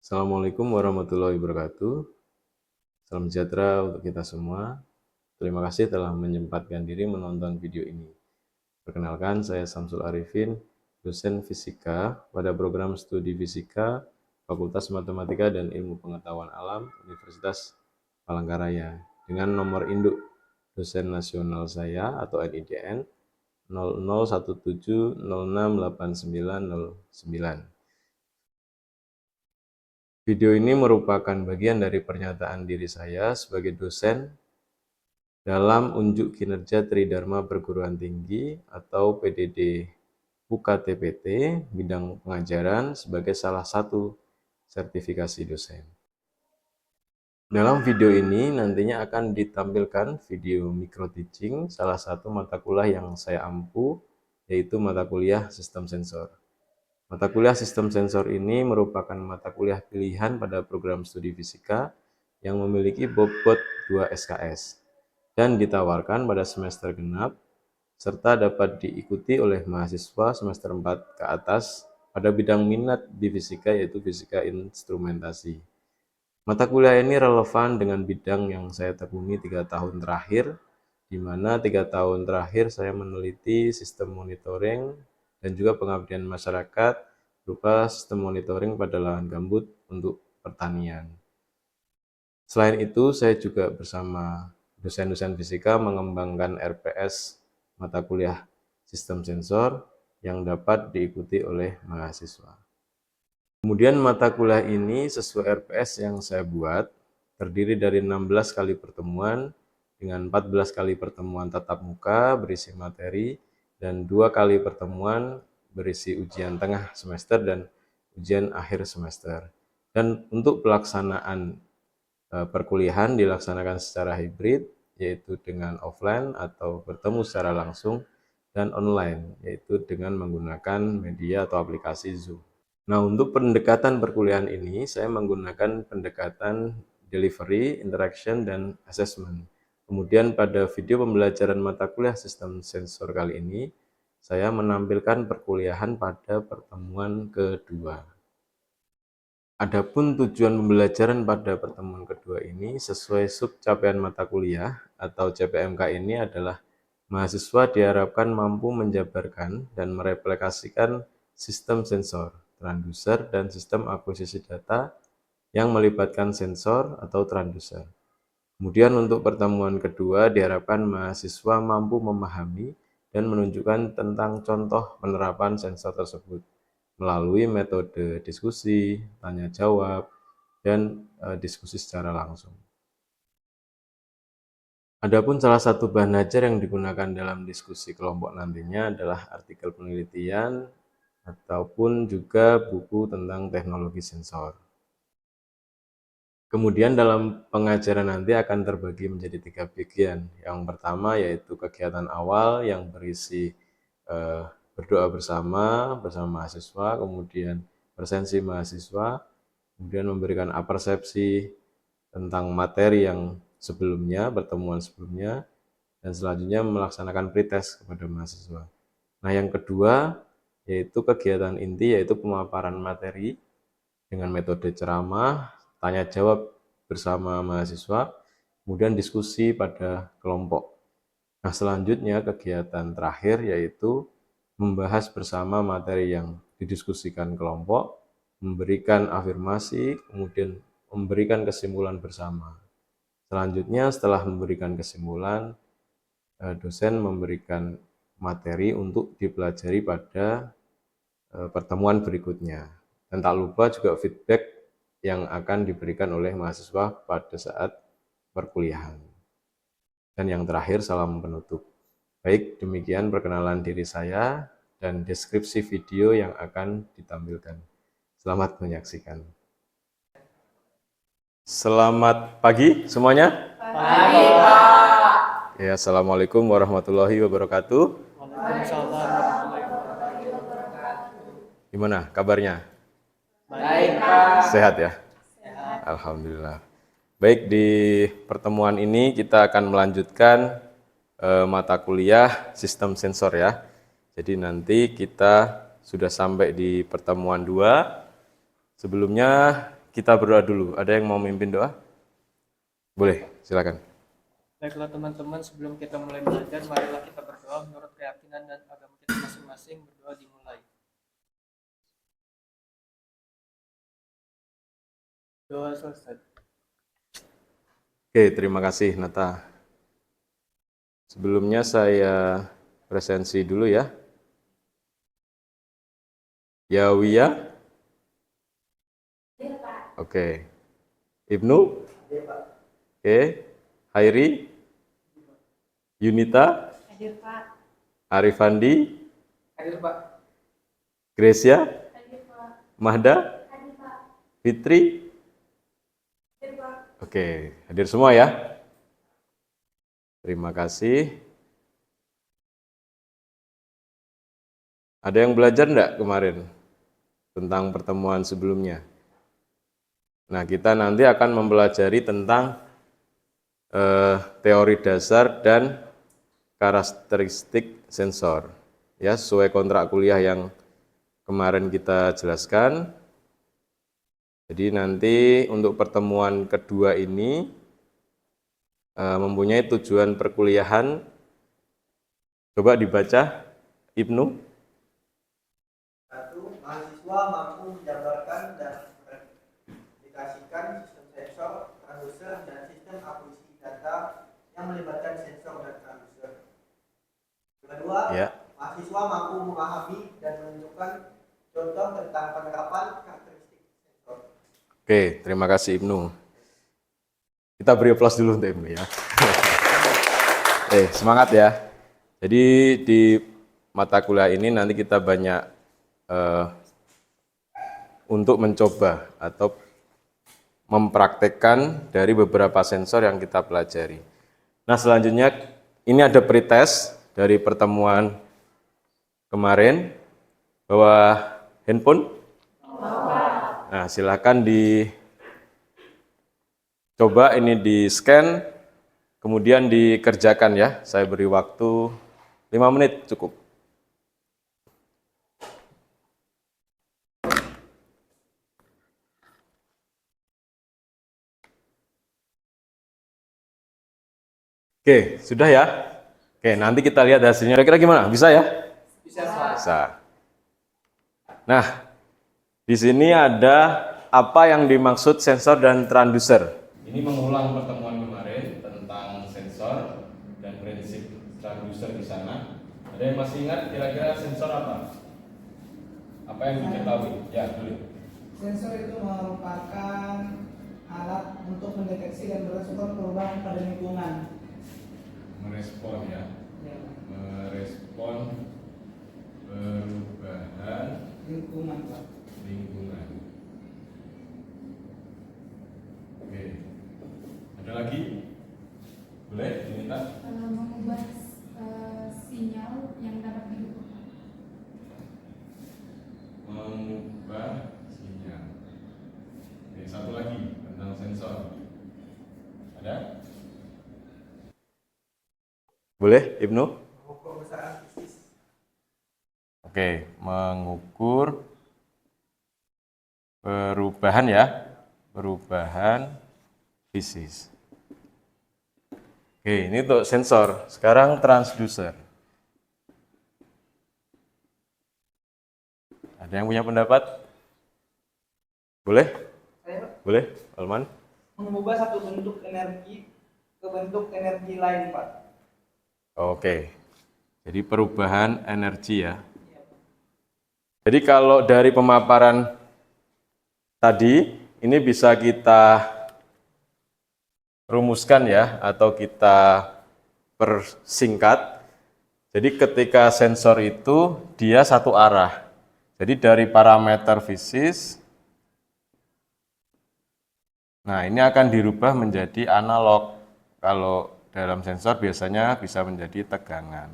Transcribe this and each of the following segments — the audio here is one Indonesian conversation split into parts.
Assalamualaikum warahmatullahi wabarakatuh. Salam sejahtera untuk kita semua. Terima kasih telah menyempatkan diri menonton video ini. Perkenalkan, saya Samsul Arifin, dosen fisika pada program studi fisika Fakultas Matematika dan Ilmu Pengetahuan Alam Universitas Palangkaraya dengan nomor induk dosen nasional saya atau NIDN 0017068909. Video ini merupakan bagian dari pernyataan diri saya sebagai dosen dalam unjuk kinerja Tridharma Perguruan Tinggi atau PDD UKTPT bidang pengajaran sebagai salah satu sertifikasi dosen. Dalam video ini nantinya akan ditampilkan video micro teaching salah satu mata kuliah yang saya ampu, yaitu mata kuliah sistem sensor. Mata kuliah sistem sensor ini merupakan mata kuliah pilihan pada program studi fisika yang memiliki bobot 2 SKS dan ditawarkan pada semester genap serta dapat diikuti oleh mahasiswa semester 4 ke atas pada bidang minat di fisika, yaitu fisika instrumentasi. Mata kuliah ini relevan dengan bidang yang saya tekuni 3 tahun terakhir, di mana 3 tahun terakhir saya meneliti sistem monitoring dan juga pengabdian masyarakat berupa sistem monitoring pada lahan gambut untuk pertanian. Selain itu, saya juga bersama dosen-dosen fisika mengembangkan RPS mata kuliah sistem sensor yang dapat diikuti oleh mahasiswa. Kemudian mata kuliah ini sesuai RPS yang saya buat, terdiri dari 16 kali pertemuan dengan 14 kali pertemuan tatap muka berisi materi dan 2 kali pertemuan berisi ujian tengah semester dan ujian akhir semester. Dan untuk pelaksanaan perkuliahan dilaksanakan secara hibrid, yaitu dengan offline atau bertemu secara langsung, dan online, yaitu dengan menggunakan media atau aplikasi Zoom. Nah, untuk pendekatan perkuliahan ini, saya menggunakan pendekatan delivery, interaction, dan assessment. Kemudian pada video pembelajaran mata kuliah sistem sensor kali ini, saya menampilkan perkuliahan pada pertemuan kedua. Adapun tujuan pembelajaran pada pertemuan kedua ini sesuai sub capaian mata kuliah atau CPMK ini adalah mahasiswa diharapkan mampu menjabarkan dan mereplikasikan sistem sensor, transducer, dan sistem akuisisi data yang melibatkan sensor atau transducer. Kemudian untuk pertemuan kedua diharapkan mahasiswa mampu memahami dan menunjukkan tentang contoh penerapan sensor tersebut melalui metode diskusi, tanya jawab, dan diskusi secara langsung. Adapun salah satu bahan ajar yang digunakan dalam diskusi kelompok nantinya adalah artikel penelitian ataupun juga buku tentang teknologi sensor. Kemudian dalam pengajaran nanti akan terbagi menjadi 3 bagian. Yang pertama yaitu kegiatan awal yang berisi berdoa bersama mahasiswa, kemudian presensi mahasiswa, kemudian memberikan persepsi tentang materi yang sebelumnya, pertemuan sebelumnya, dan selanjutnya melaksanakan pretest kepada mahasiswa. Nah, yang kedua yaitu kegiatan inti, yaitu pemaparan materi dengan metode ceramah, tanya jawab bersama mahasiswa, kemudian diskusi pada kelompok. Nah, selanjutnya kegiatan terakhir yaitu membahas bersama materi yang didiskusikan kelompok, memberikan afirmasi, kemudian memberikan kesimpulan bersama. Selanjutnya setelah memberikan kesimpulan, dosen memberikan materi untuk dipelajari pada pertemuan berikutnya. Dan tak lupa juga feedback yang akan diberikan oleh mahasiswa pada saat perkuliahan. Dan yang terakhir, salam penutup. Baik, demikian perkenalan diri saya dan deskripsi video yang akan ditampilkan. Selamat menyaksikan. Selamat pagi semuanya. Pagi, Pak. Ya, Assalamualaikum warahmatullahi wabarakatuh. Gimana kabarnya? Baik, Pak. Sehat ya? Sehat. Alhamdulillah. Baik, di pertemuan ini kita akan melanjutkan mata kuliah sistem sensor ya. Jadi nanti kita sudah sampai di pertemuan 2. Sebelumnya kita berdoa dulu. Ada yang mau memimpin doa? Boleh, silakan. Baiklah teman-teman, sebelum kita mulai belajar, marilah kita berdoa menurut keyakinan dan agama kita masing-masing. Berdoa dimulai. Doa selesai. Oke, terima kasih Nata. Sebelumnya saya presensi dulu ya. Yawia? Oke. Ibnu? Oke. Hairi? Yunita? Hadir Pak. Arifandi? Hadir Pak. Gracia? Hadir Pak. Mahda? Hadir Pak. Fitri? Hadir Pak. Oke, hadir semua ya. Terima kasih. Ada yang belajar enggak kemarin tentang pertemuan sebelumnya? Nah, kita nanti akan mempelajari tentang teori dasar dan karakteristik sensor. Ya, sesuai kontrak kuliah yang kemarin kita jelaskan. Jadi nanti untuk pertemuan kedua ini mempunyai tujuan perkuliahan. Coba dibaca, Ibnu. 1. Mahasiswa mampu menjabarkan dan mengaplikasikan sistem sensor, transducer, dan sistem akuisisi data yang melibatkan sensor dan transducer. Kedua, Ya. mahasiswa mampu memahami dan menunjukkan contoh tentang penerapan karakteristik sensor. Oke, terima kasih Ibnu. Kita beri aplaus dulu untuk Ibnu ya. Semangat ya. Jadi di mata kuliah ini nanti kita banyak untuk mencoba atau mempraktekkan dari beberapa sensor yang kita pelajari. Nah, selanjutnya ini ada pretest dari pertemuan kemarin bahwa handphone. Nah, silakan dicoba ini di scan, kemudian dikerjakan ya. Saya beri waktu 5 menit cukup. Oke, sudah ya? Oke, nanti kita lihat hasilnya. Kira-kira gimana? Bisa ya? Bisa Pak. Bisa. Nah, di sini ada apa yang dimaksud sensor dan transducer. Ini mengulang pertemuan kemarin tentang sensor dan prinsip transducer di sana. Ada yang masih ingat kira-kira sensor apa? Apa yang diketahui? Ya, boleh. Sensor itu merupakan alat untuk mendeteksi dan merespon perubahan pada lingkungan. Merespon ya. Merespon perubahan Lingkungan, Pak. lingkungan. Oke. Ada lagi? Boleh diminta? Mengubah sinyal yang dapat didukung. Mengubah sinyal. Oke, satu lagi tentang sensor. Ada? Boleh, Ibnu? Mengukur besaran fisis. Oke, mengukur perubahan ya, perubahan fisis. Oke, ini untuk sensor. Sekarang transducer. Ada yang punya pendapat? Boleh? Saya, Pak, Boleh, Alman? mengubah satu bentuk energi ke bentuk energi lain, Pak. Oke, jadi perubahan energi ya. Jadi kalau dari pemaparan tadi, ini bisa kita rumuskan ya, atau kita persingkat. Jadi ketika sensor itu, dia satu arah. Jadi dari parameter fisis, nah ini akan dirubah menjadi analog. Kalau dalam sensor biasanya bisa menjadi tegangan.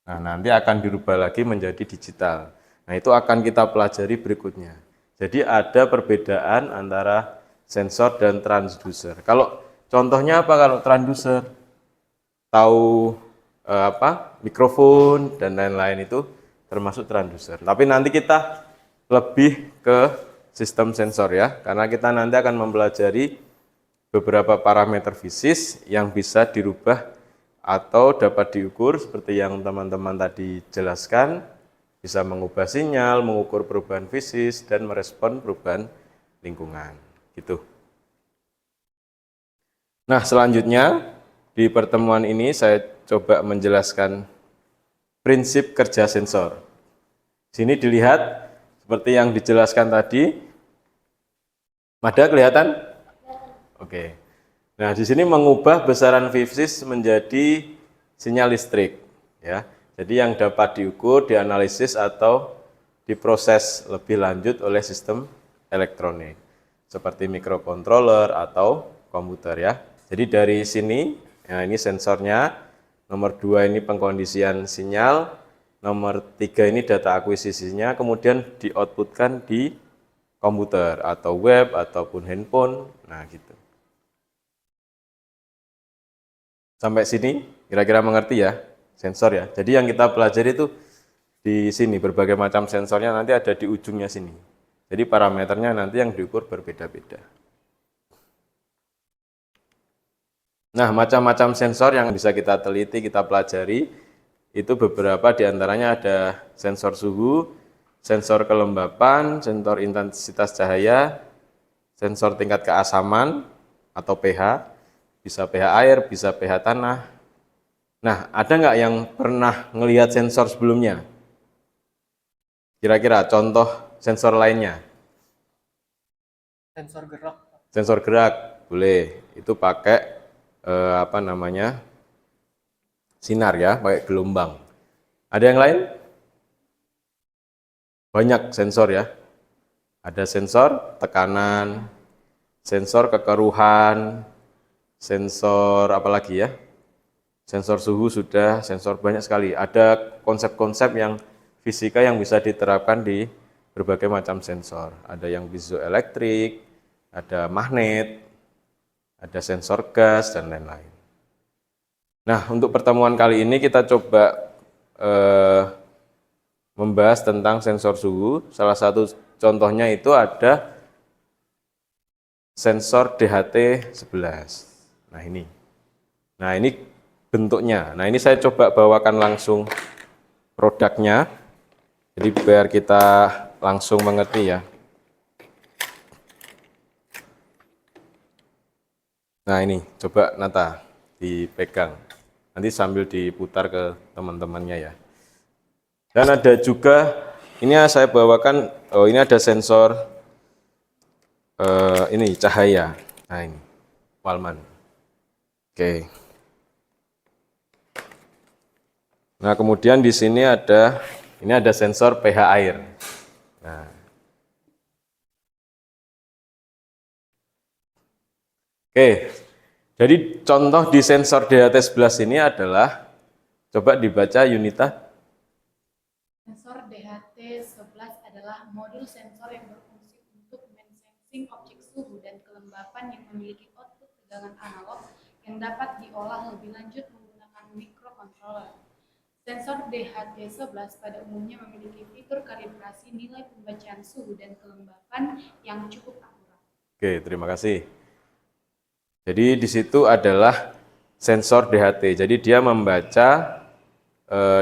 Nah, nanti akan dirubah lagi menjadi digital. Nah, itu akan kita pelajari berikutnya. Jadi ada perbedaan antara sensor dan transducer. Kalau contohnya apa kalau transducer? Tahu mikrofon dan lain-lain itu termasuk transducer. Tapi nanti kita lebih ke sistem sensor ya, karena kita nanti akan mempelajari beberapa parameter fisis yang bisa dirubah atau dapat diukur seperti yang teman-teman tadi jelaskan, bisa mengubah sinyal, mengukur perubahan fisis, dan merespon perubahan lingkungan. Gitu. Nah, selanjutnya di pertemuan ini saya coba menjelaskan prinsip kerja sensor. Sini dilihat seperti yang dijelaskan tadi. Ada kelihatan? Oke. Nah, di sini mengubah besaran fisis menjadi sinyal listrik, ya. Jadi yang dapat diukur, dianalisis atau diproses lebih lanjut oleh sistem elektronik seperti mikrokontroler atau komputer ya. Jadi dari sini, nah ini sensornya, nomor 2 ini pengkondisian sinyal, nomor 3 ini data akuisisinya, kemudian di-outputkan di komputer atau web ataupun handphone. Nah, gitu. Sampai sini kira-kira mengerti ya, sensor ya. Jadi yang kita pelajari itu di sini, berbagai macam sensornya nanti ada di ujungnya sini. Jadi parameternya nanti yang diukur berbeda-beda. Nah, macam-macam sensor yang bisa kita teliti, kita pelajari, itu beberapa diantaranya ada sensor suhu, sensor kelembapan, sensor intensitas cahaya, sensor tingkat keasaman atau pH, bisa pH air, bisa pH tanah. Nah, ada nggak yang pernah ngelihat sensor sebelumnya? Kira-kira contoh sensor lainnya? Sensor gerak. Sensor gerak, boleh. Itu pakai sinar ya, pakai gelombang. Ada yang lain? Banyak sensor ya. Ada sensor tekanan, sensor kekeruhan, sensor apa lagi ya? Sensor suhu sudah, sensor banyak sekali. Ada konsep-konsep yang fisika yang bisa diterapkan di berbagai macam sensor. Ada yang piezoelektrik, ada magnet, ada sensor gas, dan lain-lain. Nah, untuk pertemuan kali ini kita coba membahas tentang sensor suhu. Salah satu contohnya itu ada sensor DHT11. Nah, ini. Nah, ini bentuknya. Nah, ini saya coba bawakan langsung produknya. Jadi biar kita langsung mengerti ya. Nah, ini coba Nata dipegang. Nanti sambil diputar ke teman-temannya ya. Dan ada juga, ini saya bawakan, ini ada sensor ini cahaya. Nah, ini Walman. Oke. Nah, kemudian di sini ada sensor pH air. Nah. Oke. Jadi contoh di sensor DHT11 ini adalah, coba dibaca Yunita. Sensor DHT11 adalah modul sensor yang berfungsi untuk mensensing objek suhu dan kelembapan yang memiliki output tegangan analog yang dapat diolah lebih lanjut menggunakan mikrokontroler. Sensor DHT11 pada umumnya memiliki fitur kalibrasi nilai pembacaan suhu dan kelembapan yang cukup akurat. Oke, terima kasih. Jadi di situ adalah sensor DHT. Jadi dia membaca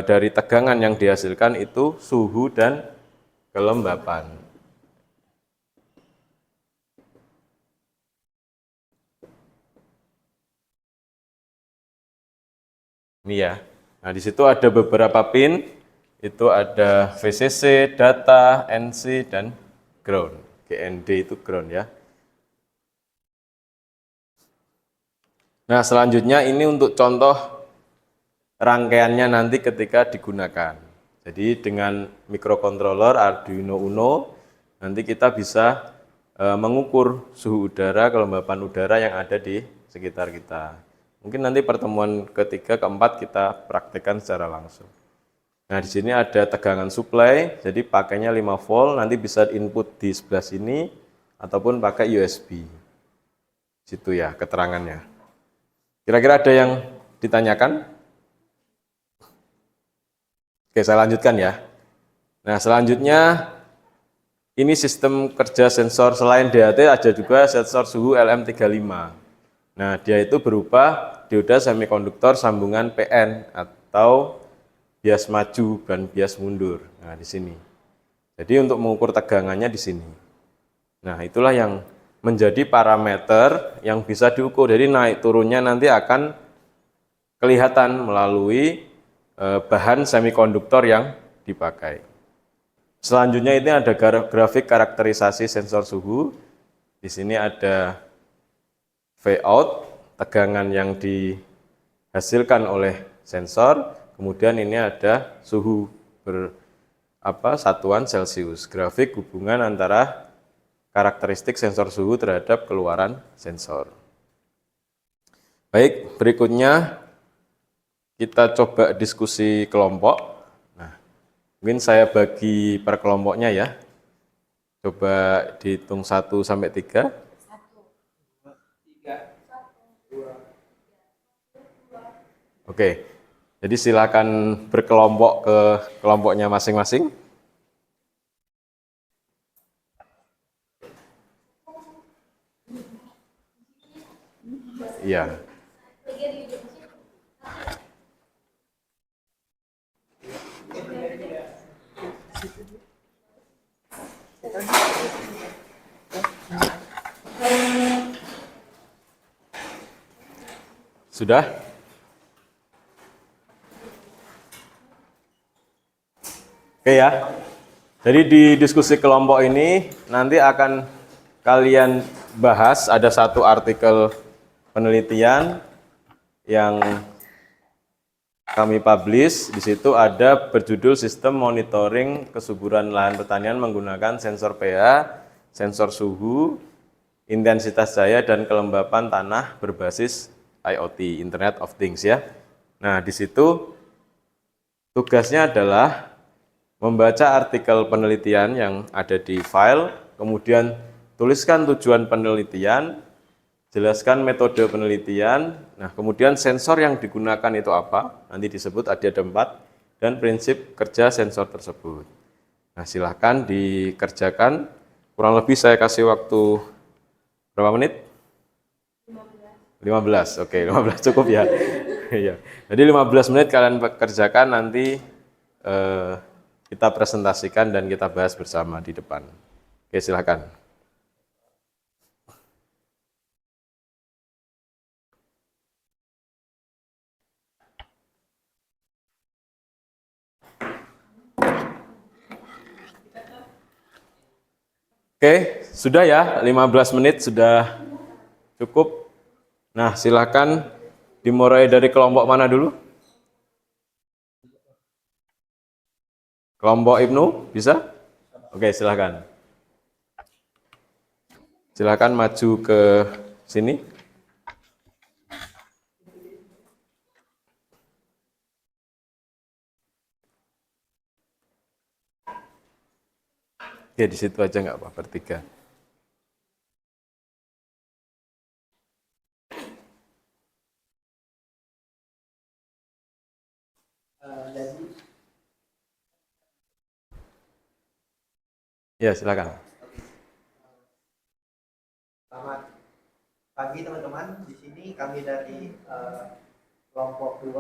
dari tegangan yang dihasilkan itu suhu dan kelembapan. Ini ya. Nah, di situ ada beberapa pin. Itu ada VCC, data, NC, dan ground. GND itu ground ya. Nah, selanjutnya ini untuk contoh rangkaiannya nanti ketika digunakan. Jadi dengan mikrokontroler Arduino Uno, nanti kita bisa mengukur suhu udara, kelembapan udara yang ada di sekitar kita. Mungkin nanti pertemuan ketiga, keempat kita praktekkan secara langsung. Nah, di sini ada tegangan supply, jadi pakainya 5 volt, nanti bisa input di sebelah sini, ataupun pakai USB. Situ ya keterangannya. Kira-kira ada yang ditanyakan? Oke, saya lanjutkan ya. Nah, selanjutnya ini sistem kerja sensor. Selain DHT ada juga sensor suhu LM35. Nah, dia itu berupa dioda semikonduktor sambungan PN atau bias maju dan bias mundur. Nah, di sini. Jadi untuk mengukur tegangannya di sini. Nah, itulah yang menjadi parameter yang bisa diukur. Jadi naik turunnya nanti akan kelihatan melalui bahan semikonduktor yang dipakai. Selanjutnya ini ada grafik karakterisasi sensor suhu. Di sini ada Vout, tegangan yang dihasilkan oleh sensor. Kemudian ini ada suhu satuan Celcius. Grafik hubungan antara karakteristik sensor suhu terhadap keluaran sensor. Baik, berikutnya kita coba diskusi kelompok. Nah, mungkin saya bagi per kelompoknya ya. Coba dihitung 1 sampai 3. 1, 2, 3. Oke. Jadi silakan berkelompok ke kelompoknya masing-masing. Iya. Sudah? Oke ya. Jadi di diskusi kelompok ini nanti akan kalian bahas, ada satu artikel penelitian yang kami publish. Di situ ada berjudul Sistem Monitoring Kesuburan Lahan Pertanian menggunakan sensor pH, sensor suhu, intensitas cahaya dan kelembapan tanah berbasis IoT, Internet of Things ya. Nah, di situ tugasnya adalah membaca artikel penelitian yang ada di file, kemudian tuliskan tujuan penelitian, jelaskan metode penelitian, nah kemudian sensor yang digunakan itu apa, nanti disebut ada 4, dan prinsip kerja sensor tersebut. Nah, silahkan dikerjakan, kurang lebih saya kasih waktu berapa menit? 15, oke, 15 cukup ya. Iya. Jadi 15 menit kalian kerjakan, nanti kita presentasikan dan kita bahas bersama di depan. Oke, silahkan. Oke, sudah ya, 15 menit sudah cukup. Nah, silakan dimulai dari kelompok mana dulu? Kelompok Ibnu, bisa? Oke, silakan. Silakan maju ke sini. Oke, di situ aja nggak apa-apa, bertiga. Ya, silakan. Selamat pagi teman-teman. Di sini kami dari kelompok 2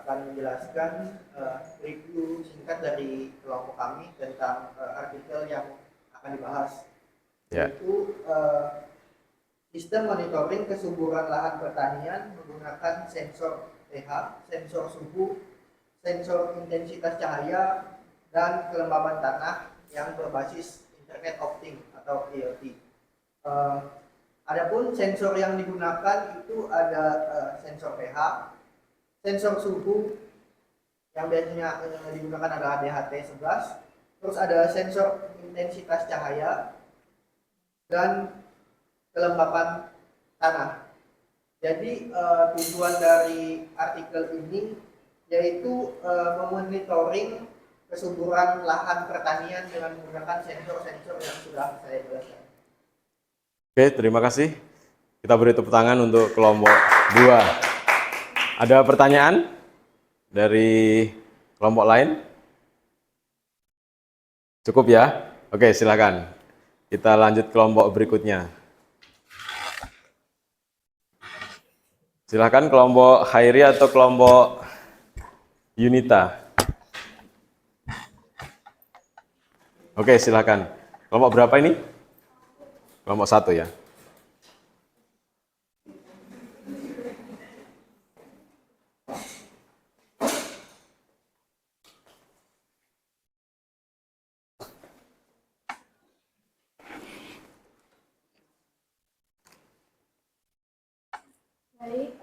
akan menjelaskan review singkat dari kelompok kami tentang artikel yang akan dibahas, yaitu sistem monitoring kesuburan lahan pertanian menggunakan sensor pH, sensor suhu, sensor intensitas cahaya, dan kelembaban tanah yang berbasis Internet of Things atau IoT. Adapun sensor yang digunakan itu ada sensor pH, sensor suhu yang biasanya digunakan adalah DHT 11, terus ada sensor intensitas cahaya dan kelembapan tanah. Jadi tujuan dari artikel ini yaitu memonitoring kesuburan lahan pertanian dengan menggunakan sensor-sensor yang sudah saya jelaskan. Oke, terima kasih. Kita beri tepuk tangan untuk kelompok 2. Ada pertanyaan dari kelompok lain? Cukup ya? Oke, silakan. Kita lanjut kelompok berikutnya. Silahkan kelompok Khairi atau kelompok Yunita. Oke, silahkan. Kelompok berapa ini? Kelompok 1 ya. Baik,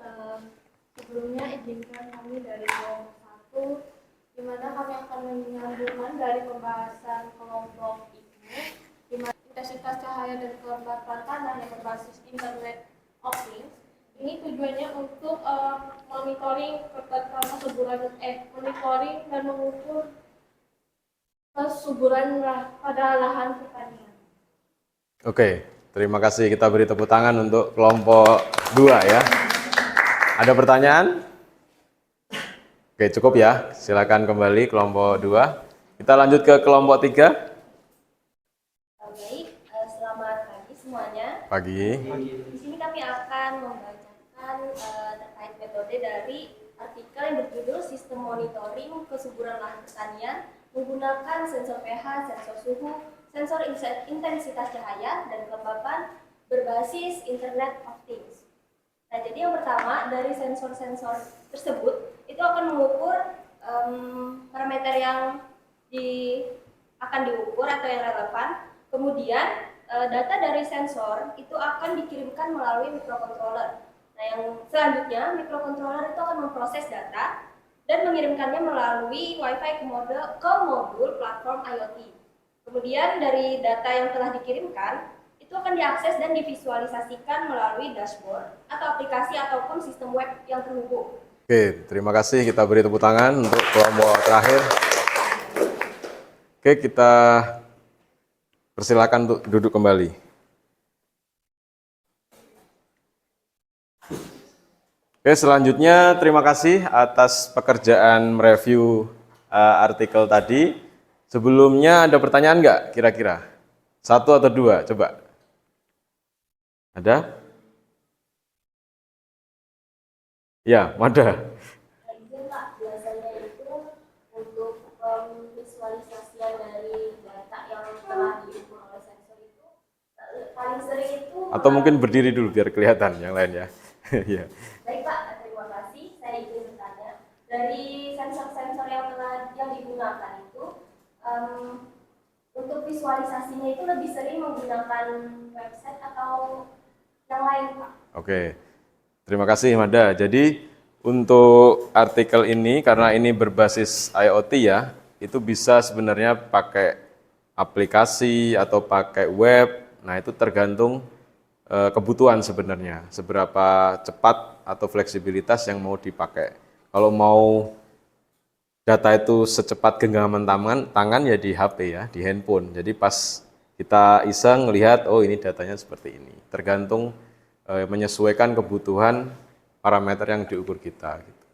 sebelumnya izinkan kami dari kelompok 1, di mana kami akan menyambungkan dari pembahasan kelompok ini, di mana intensitas cahaya dan kelembapan tanah yang berbasis Internet of Things. Ini tujuannya untuk monitoring monitoring dan mengukur kesuburan pada lahan pertanian. Oke, terima kasih. Kita beri tepuk tangan untuk kelompok 2 ya. Ada pertanyaan? Oke, cukup ya. Silakan kembali kelompok 2. Kita lanjut ke kelompok 3. Baik, selamat pagi semuanya. Pagi. Di sini kami akan membacakan terkait metode dari artikel yang berjudul Sistem Monitoring Kesuburan Lahan Pertanian menggunakan sensor pH, sensor suhu, sensor intensitas cahaya, dan kelembapan berbasis Internet of Things. Nah, jadi yang pertama dari sensor-sensor tersebut itu akan mengukur parameter yang akan diukur atau yang relevan. Kemudian data dari sensor itu akan dikirimkan melalui microcontroller. Nah, yang selanjutnya microcontroller itu akan memproses data dan mengirimkannya melalui Wi-Fi ke modul platform IoT. Kemudian dari data yang telah dikirimkan itu akan diakses dan divisualisasikan melalui dashboard atau aplikasi ataupun sistem web yang terhubung. Oke, terima kasih. Kita beri tepuk tangan untuk kelompok terakhir. Oke, kita persilakan untuk duduk kembali. Oke, selanjutnya terima kasih atas pekerjaan mereview artikel tadi. Sebelumnya ada pertanyaan nggak kira-kira? 1 atau 2? Coba. Ada? Ya, Mada. Izin Pak, biasanya itu untuk visualisasian dari data yang telah diukur oleh sensor itu paling sering itu Atau mungkin berdiri dulu biar kelihatan yang lain ya. Iya. Baik Pak, terima kasih. Saya izin bertanya. Dari sensor-sensor yang digunakan itu untuk visualisasinya itu lebih sering menggunakan website atau yang lain Pak? Oke. Terima kasih Mada. Jadi untuk artikel ini karena ini berbasis IoT ya, itu bisa sebenarnya pakai aplikasi atau pakai web. Nah, itu tergantung kebutuhan sebenarnya, seberapa cepat atau fleksibilitas yang mau dipakai. Kalau mau data itu secepat genggaman tangan ya di HP ya, di handphone. Jadi pas kita iseng lihat, oh ini datanya seperti ini. Tergantung menyesuaikan kebutuhan parameter yang diukur kita. Gitu.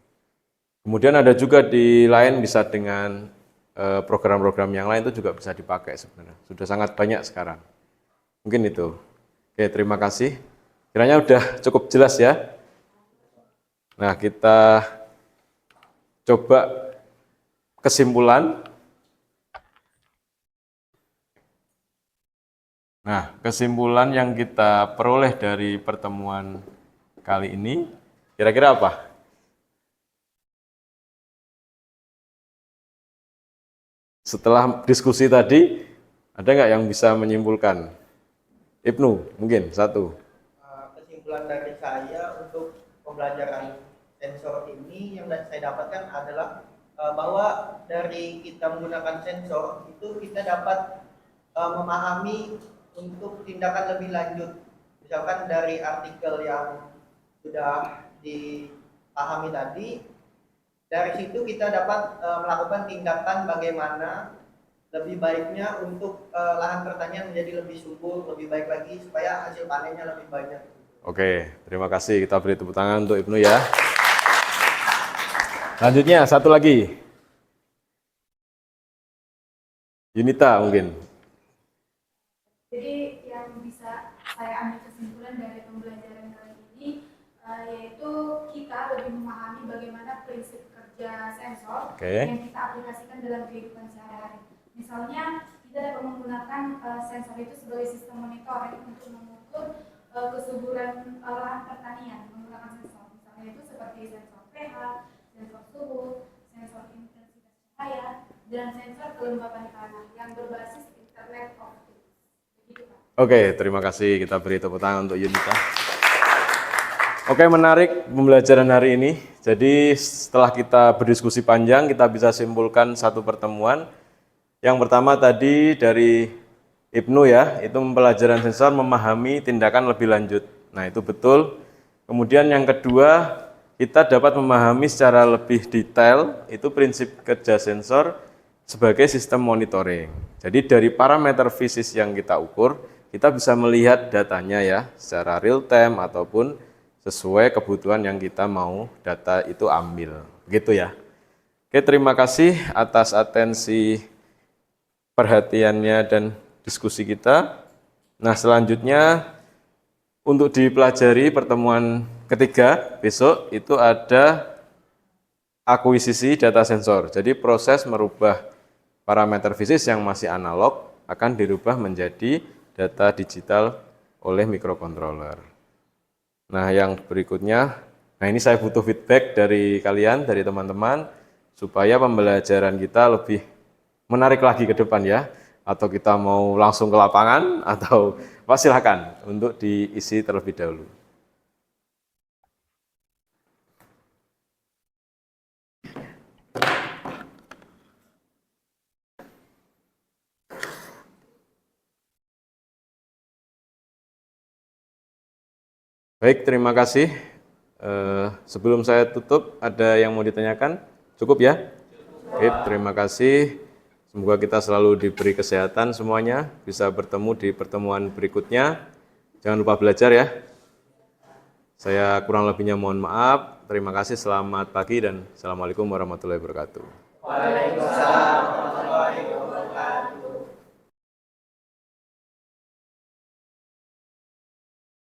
Kemudian ada juga di lain bisa dengan program-program yang lain itu juga bisa dipakai sebenarnya. Sudah sangat banyak sekarang. Mungkin itu. Oke, terima kasih. Kiranya udah cukup jelas ya. Nah, kita coba kesimpulan. Nah, kesimpulan yang kita peroleh dari pertemuan kali ini, kira-kira apa? Setelah diskusi tadi, ada nggak yang bisa menyimpulkan? Ibnu, mungkin satu. Kesimpulan dari saya untuk pembelajaran sensor ini yang saya dapatkan adalah bahwa dari kita menggunakan sensor itu kita dapat memahami untuk tindakan lebih lanjut. Misalkan dari artikel yang sudah dipahami tadi, dari situ kita dapat melakukan tindakan bagaimana lebih baiknya untuk lahan pertanian menjadi lebih subur, lebih baik lagi supaya hasil panennya lebih banyak. Oke, terima kasih. Kita beri tepuk tangan untuk Ibnu ya. Selanjutnya, satu lagi. Yunita mungkin. Jadi saya ambil kesimpulan dari pembelajaran kali ini, yaitu kita lebih memahami bagaimana prinsip kerja sensor yang kita aplikasikan dalam kehidupan sehari-hari. Misalnya, kita dapat menggunakan sensor itu sebagai sistem monitoring untuk mengukur kesuburan lahan pertanian menggunakan sensor. Misalnya itu seperti sensor pH, sensor suhu, sensor intensitas cahaya, dan sensor kelembapan tanah yang berbasis Internet of Things. Begitu, Pak. Oke, terima kasih. Kita beri tepuk tangan untuk Yunita. Oke, menarik pembelajaran hari ini. Jadi setelah kita berdiskusi panjang, kita bisa simpulkan satu pertemuan. Yang pertama tadi dari Ibnu ya, itu pembelajaran sensor memahami tindakan lebih lanjut. Nah, itu betul. Kemudian yang kedua, kita dapat memahami secara lebih detail itu prinsip kerja sensor sebagai sistem monitoring. Jadi dari parameter fisik yang kita ukur, kita bisa melihat datanya ya, secara real time ataupun sesuai kebutuhan yang kita mau data itu ambil. Begitu ya. Oke, terima kasih atas atensi perhatiannya dan diskusi kita. Nah, selanjutnya untuk dipelajari pertemuan ketiga besok itu ada akuisisi data sensor. Jadi proses merubah parameter fisik yang masih analog akan dirubah menjadi data digital oleh microcontroller. Nah, yang berikutnya, nah ini saya butuh feedback dari kalian, dari teman-teman, supaya pembelajaran kita lebih menarik lagi ke depan ya. Atau kita mau langsung ke lapangan, atau silakan untuk diisi terlebih dahulu. Baik, terima kasih. Sebelum saya tutup, ada yang mau ditanyakan? Cukup ya? Oke, terima kasih. Semoga kita selalu diberi kesehatan semuanya, bisa bertemu di pertemuan berikutnya. Jangan lupa belajar ya. Saya kurang lebihnya mohon maaf. Terima kasih, selamat pagi dan Assalamualaikum warahmatullahi wabarakatuh. Waalaikumsalam warahmatullahi wabarakatuh.